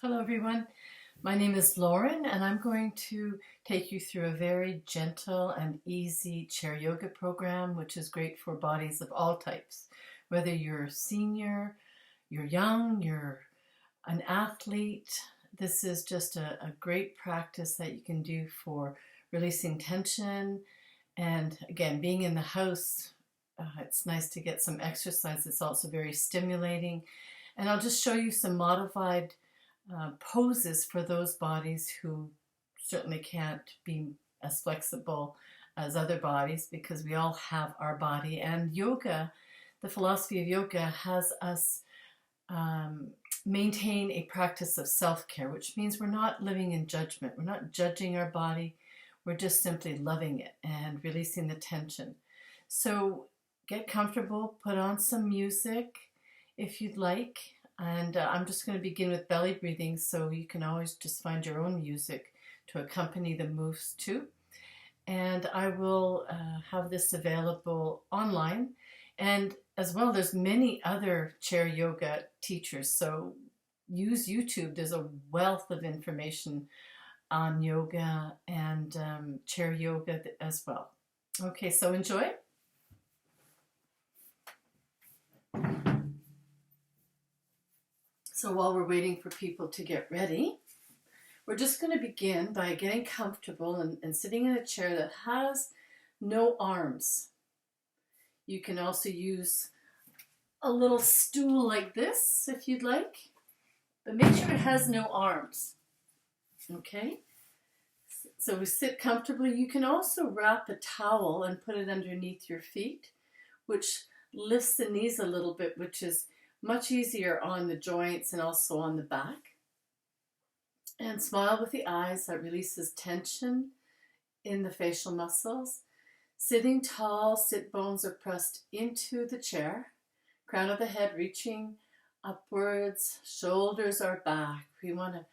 Hello everyone, my name is Laurin and I'm going to take you through a very gentle and easy chair yoga program which is great for bodies of all types. Whether you're a senior, you're young, you're an athlete, this is just a great practice that you can do for releasing tension and again being in the house. It's nice to get some exercise. It's also very stimulating and I'll just show you some modified poses for those bodies who certainly can't be as flexible as other bodies because we all have our body. And yoga, the philosophy of yoga has us maintain a practice of self-care, which means we're not living in judgment. We're not judging our body. We're just simply loving it and releasing the tension. So get comfortable, put on some music if you'd like. And I'm just going to begin with belly breathing, so you can always just find your own music to accompany the moves to. And I will have this available online. And as well, there's many other chair yoga teachers, so use YouTube. There's a wealth of information on yoga and chair yoga as well. Okay, so enjoy. So while we're waiting for people to get ready, we're just going to begin by getting comfortable and sitting in a chair that has no arms. You can also use a little stool like this if you'd like, but make sure it has no arms. Okay? So we sit comfortably. You can also wrap a towel and put it underneath your feet, which lifts the knees a little bit, which is much easier on the joints and also on the back. And smile with the eyes. That releases tension in the facial muscles. Sitting tall, sit bones are pressed into the chair. Crown of the head reaching upwards. Shoulders are back. We want to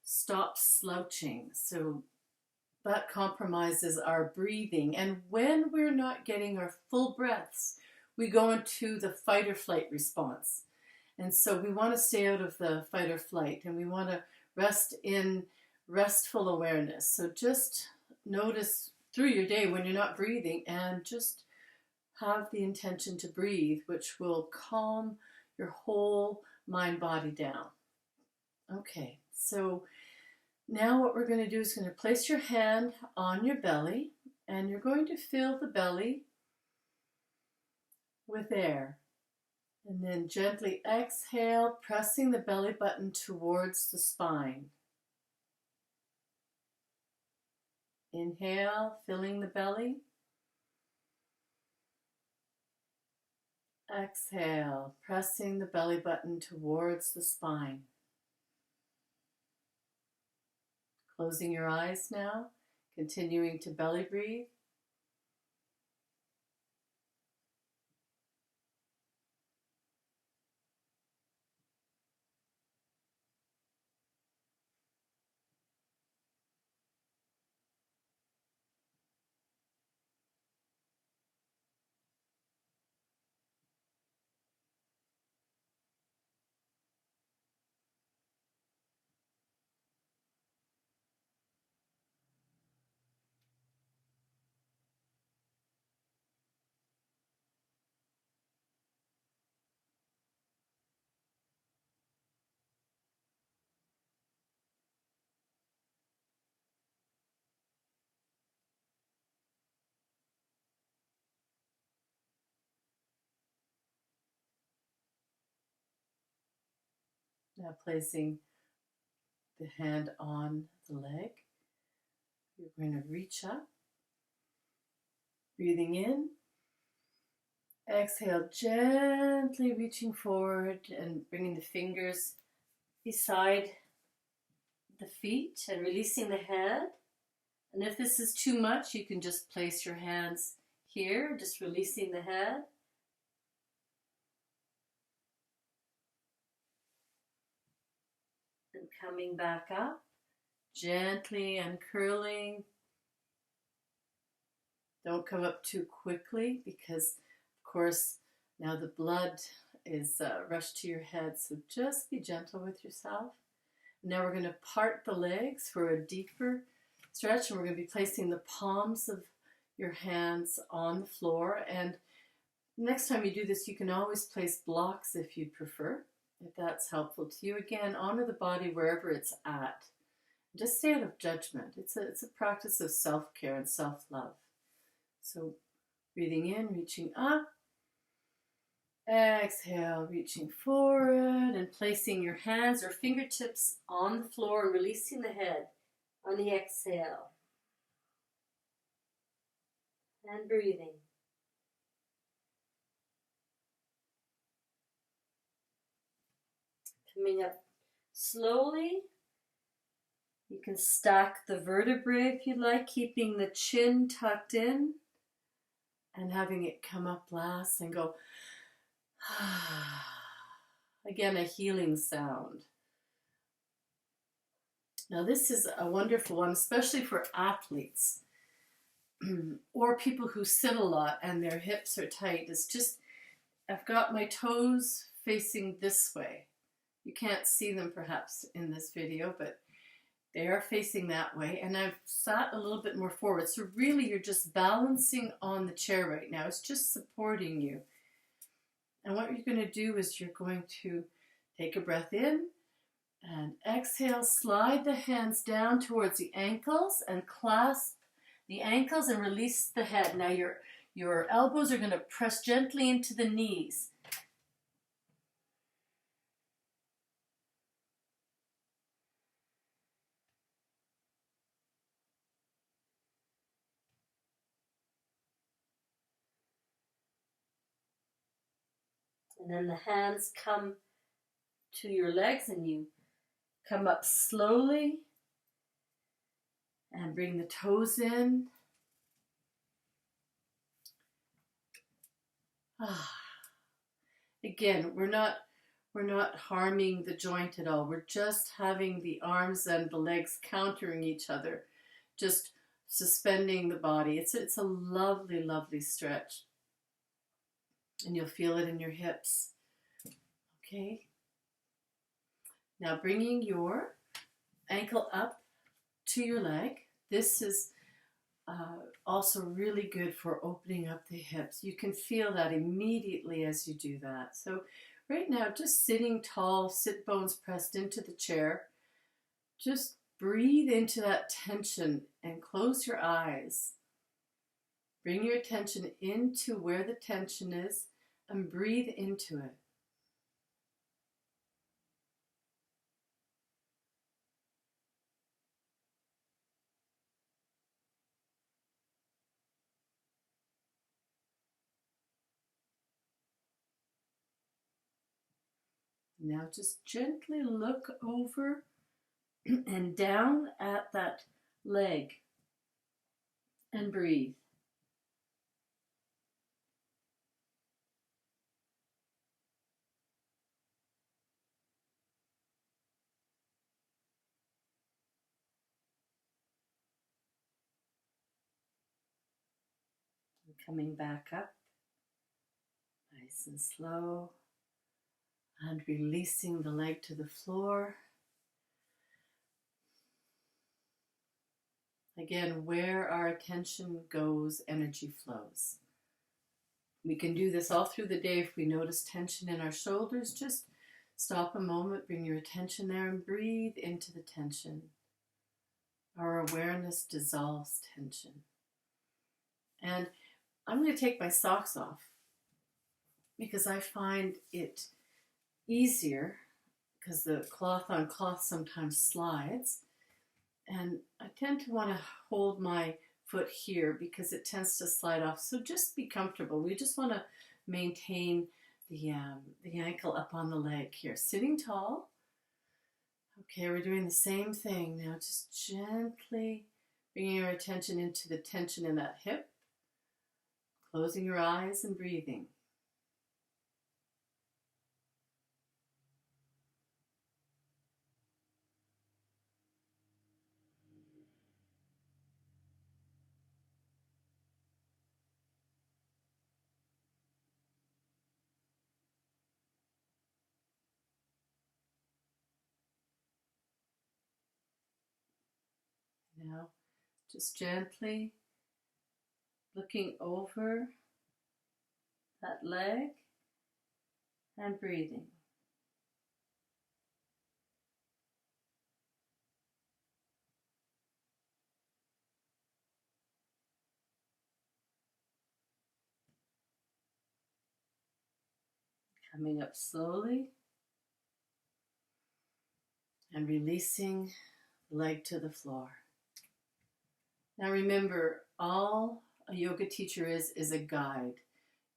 stop slouching. So that compromises our breathing. And when we're not getting our full breaths, we go into the fight or flight response. And so we want to stay out of the fight or flight and we want to rest in restful awareness. So just notice through your day when you're not breathing and just have the intention to breathe, which will calm your whole mind body down. Okay, so now what we're going to do is going to place your hand on your belly and you're going to fill the belly with air. And then gently exhale, pressing the belly button towards the spine. Inhale, filling the belly. Exhale, pressing the belly button towards the spine. Closing your eyes now, continuing to belly breathe. Now placing the hand on the leg. You're going to reach up, breathing in. Exhale, gently reaching forward and bringing the fingers beside the feet and releasing the head. And if this is too much, you can just place your hands here, just releasing the head. And coming back up, gently uncurling. Don't come up too quickly because, of course, now the blood is rushed to your head. So just be gentle with yourself. Now we're going to part the legs for a deeper stretch, and we're going to be placing the palms of your hands on the floor. And next time you do this, you can always place blocks if you prefer, if that's helpful to you. Again, honor the body wherever it's at. Just stay out of judgment. It's a practice of self-care and self-love. So breathing in, reaching up. Exhale, reaching forward and placing your hands or fingertips on the floor and releasing the head on the exhale. And breathing. Coming up slowly. You can stack the vertebrae if you like, keeping the chin tucked in and having it come up last and go. Again, a healing sound. Now this is a wonderful one, especially for athletes or people who sit a lot and their hips are tight. It's just, I've got my toes facing this way. You can't see them perhaps in this video, but they are facing that way. And I've sat a little bit more forward. So really you're just balancing on the chair right now. It's just supporting you. And what you're going to do is you're going to take a breath in and exhale, slide the hands down towards the ankles and clasp the ankles and release the head. Now your elbows are going to press gently into the knees. And then the hands come to your legs and you come up slowly and bring the toes in. Again, we're not harming the joint at all. We're just having the arms and the legs countering each other, just suspending the body. It's a lovely, lovely stretch. And you'll feel it in your hips. Okay. Now bringing your ankle up to your leg. This is also really good for opening up the hips. You can feel that immediately as you do that. So right now, just sitting tall, sit bones pressed into the chair. Just breathe into that tension and close your eyes. Bring your attention into where the tension is and breathe into it. Now just gently look over and down at that leg and breathe. And coming back up, nice and slow, and releasing the leg to the floor. Again, where our attention goes, energy flows. We can do this all through the day. If we notice tension in our shoulders, just stop a moment, bring your attention there and breathe into the tension. Our awareness dissolves tension. And I'm going to take my socks off because I find it easier because the cloth on cloth sometimes slides. And I tend to want to hold my foot here because it tends to slide off. So just be comfortable. We just want to maintain the ankle up on the leg here. Sitting tall. Okay, we're doing the same thing now. Just gently bringing your attention into the tension in that hip. Closing your eyes and breathing. Now, just gently looking over that leg and breathing. Coming up slowly and releasing the leg to the floor. Now remember, all a yoga teacher is a guide.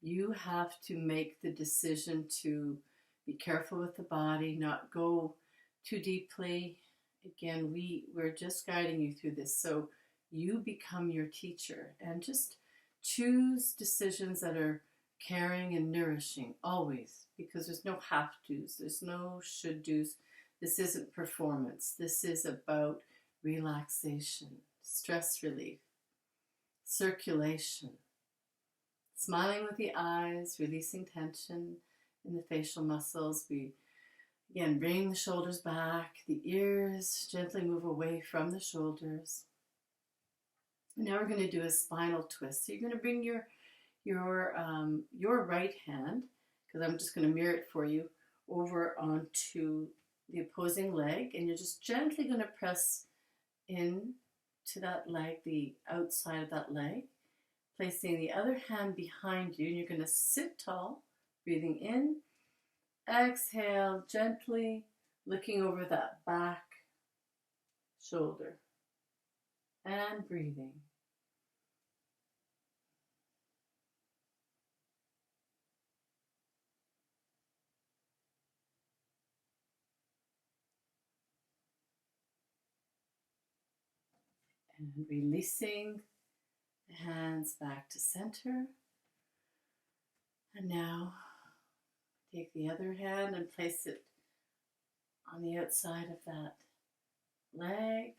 You have to make the decision to be careful with the body, not go too deeply. Again, we're just guiding you through this. So you become your teacher and just choose decisions that are caring and nourishing always, because there's no have-tos, there's no should-dos. This isn't performance. This is about relaxation, stress relief, circulation, smiling with the eyes, releasing tension in the facial muscles. We, again, bring the shoulders back, the ears gently move away from the shoulders. Now we're going to do a spinal twist. So you're going to bring your right hand, because I'm just going to mirror it for you, over onto the opposing leg, and you're just gently going to press in to that leg, the outside of that leg, placing the other hand behind you, and you're going to sit tall, breathing in, exhale gently, looking over that back shoulder, and breathing. And releasing the hands back to center. And now take the other hand and place it on the outside of that leg.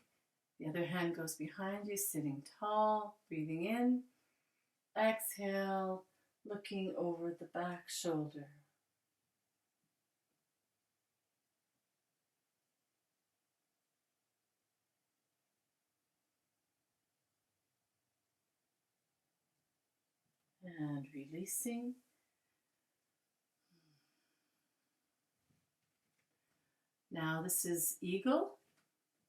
The other hand goes behind you, sitting tall, breathing in. Exhale, looking over the back shoulder. And releasing. Now this is eagle.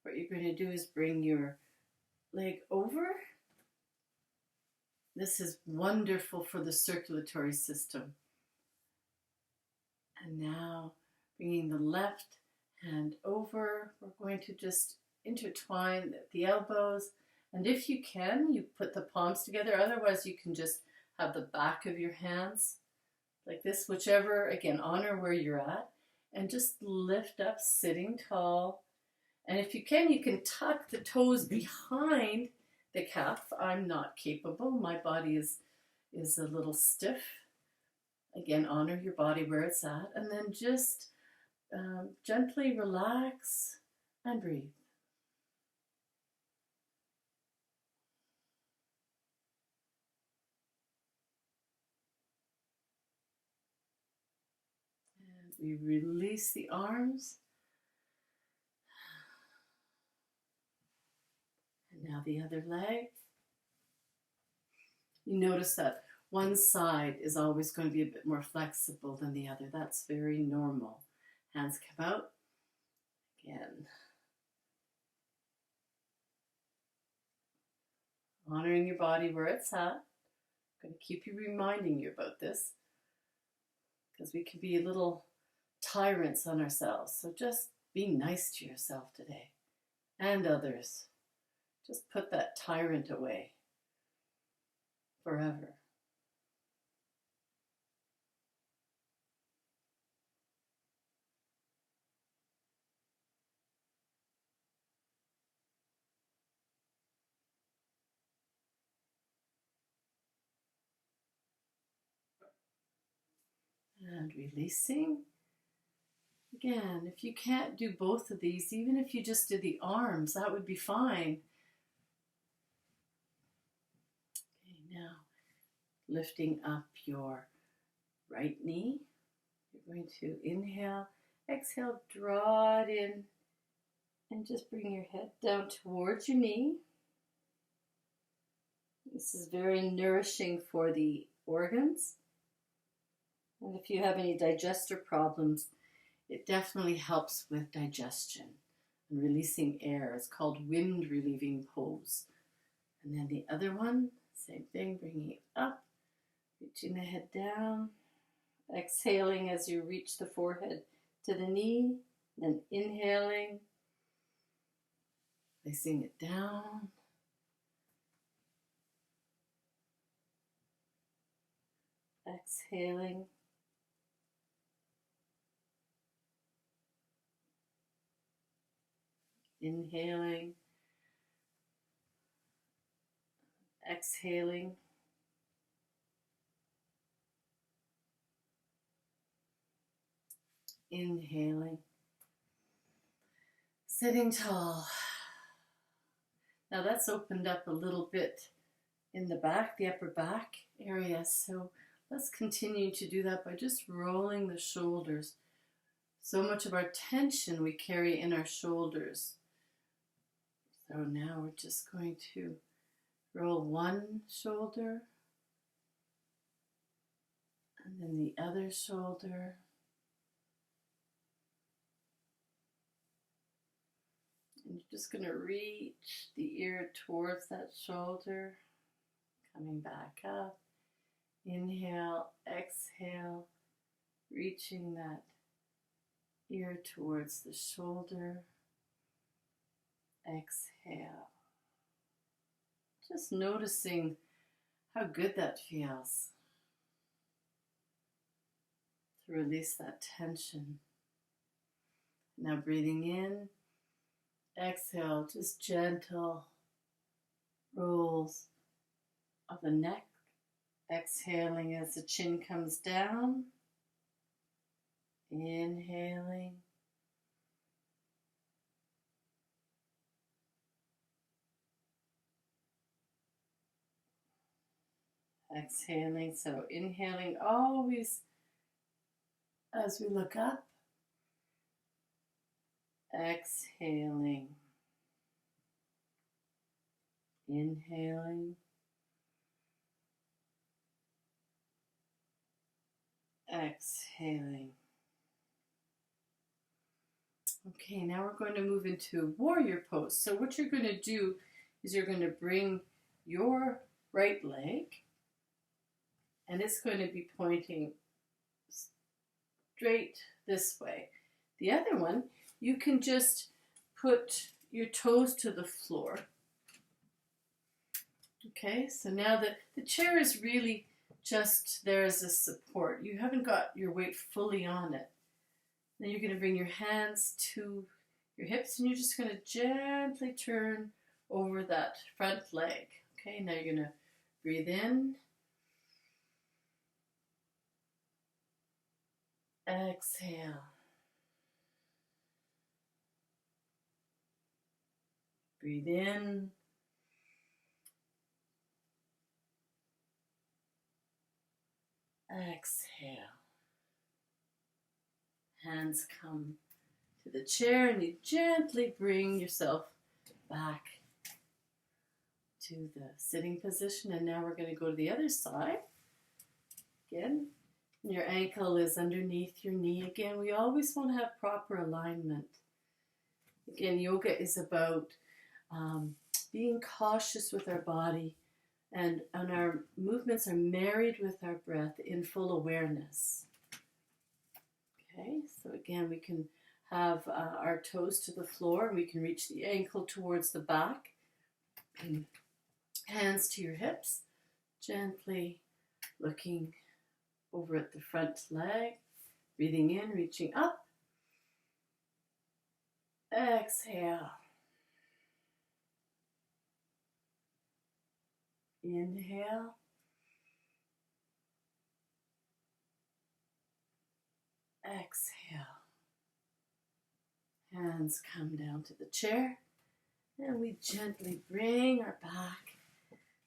What you're going to do is bring your leg over. This is wonderful for the circulatory system. And now bringing the left hand over. We're going to just intertwine the elbows. And if you can, you put the palms together. Otherwise, you can just have the back of your hands like this, whichever, again, honor where you're at. And just lift up, sitting tall. And if you can tuck the toes behind the calf. I'm not capable. My body is a little stiff. Again, honor your body where it's at. And then just gently relax and breathe. And we release the arms. And now the other leg. You notice that one side is always going to be a bit more flexible than the other. That's very normal. Hands come out. Again. Honoring your body where it's at. I'm going to keep you reminding you about this, because we can be a little tyrants on ourselves. So just be nice to yourself today and others. Just put that tyrant away forever. And releasing. Again, if you can't do both of these, even if you just did the arms, that would be fine. Okay, now lifting up your right knee. You're going to inhale, exhale, draw it in, and just bring your head down towards your knee. This is very nourishing for the organs. And if you have any digestive problems, it definitely helps with digestion and releasing air. It's called wind relieving pose. And then the other one, same thing, bringing it up, reaching the head down, exhaling as you reach the forehead to the knee, then inhaling, placing it down, exhaling, inhaling, exhaling, inhaling, sitting tall. Now that's opened up a little bit in the back, the upper back area. So let's continue to do that by just rolling the shoulders. So much of our tension we carry in our shoulders. So now we're just going to roll one shoulder and then the other shoulder. And you're just going to reach the ear towards that shoulder, coming back up. Inhale, exhale, reaching that ear towards the shoulder. Exhale. Just noticing how good that feels to release that tension. Now breathing in, exhale, just gentle rolls of the neck. Exhaling as the chin comes down. Inhaling. Exhaling, so inhaling always as we look up. Exhaling. Inhaling. Exhaling. Okay, now we're going to move into warrior pose. So what you're going to do is you're going to bring your right leg and it's going to be pointing straight this way. The other one, you can just put your toes to the floor. Okay, so now the chair is really just there as a support. You haven't got your weight fully on it. Then you're going to bring your hands to your hips and you're just going to gently turn over that front leg. Okay, now you're going to breathe in. Exhale. Breathe in. Exhale. Hands come to the chair and you gently bring yourself back to the sitting position. And now we're going to go to the other side. Again, your ankle is underneath your knee. Again, we always want to have proper alignment. Again, yoga is about being cautious with our body, and our movements are married with our breath in full awareness. Okay, so again, we can have our toes to the floor, and we can reach the ankle towards the back, and hands to your hips, gently looking over at the front leg, breathing in, reaching up. Exhale. Inhale. Exhale. Hands come down to the chair and we gently bring our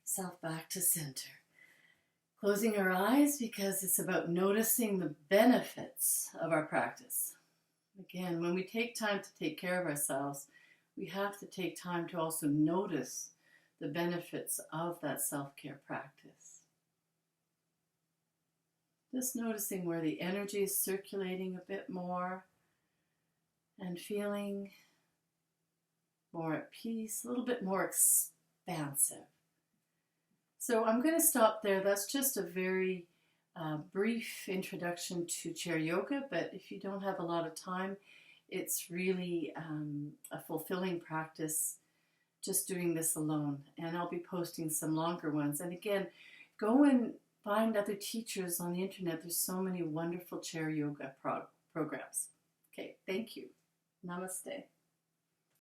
self back to center. Closing our eyes because it's about noticing the benefits of our practice. Again, when we take time to take care of ourselves, we have to take time to also notice the benefits of that self-care practice. Just noticing where the energy is circulating a bit more and feeling more at peace, a little bit more expansive. So I'm going to stop there. That's just a very brief introduction to chair yoga, but if you don't have a lot of time, it's really a fulfilling practice just doing this alone. And I'll be posting some longer ones. And again, go and find other teachers on the internet. There's so many wonderful chair yoga programs. Okay, thank you. Namaste.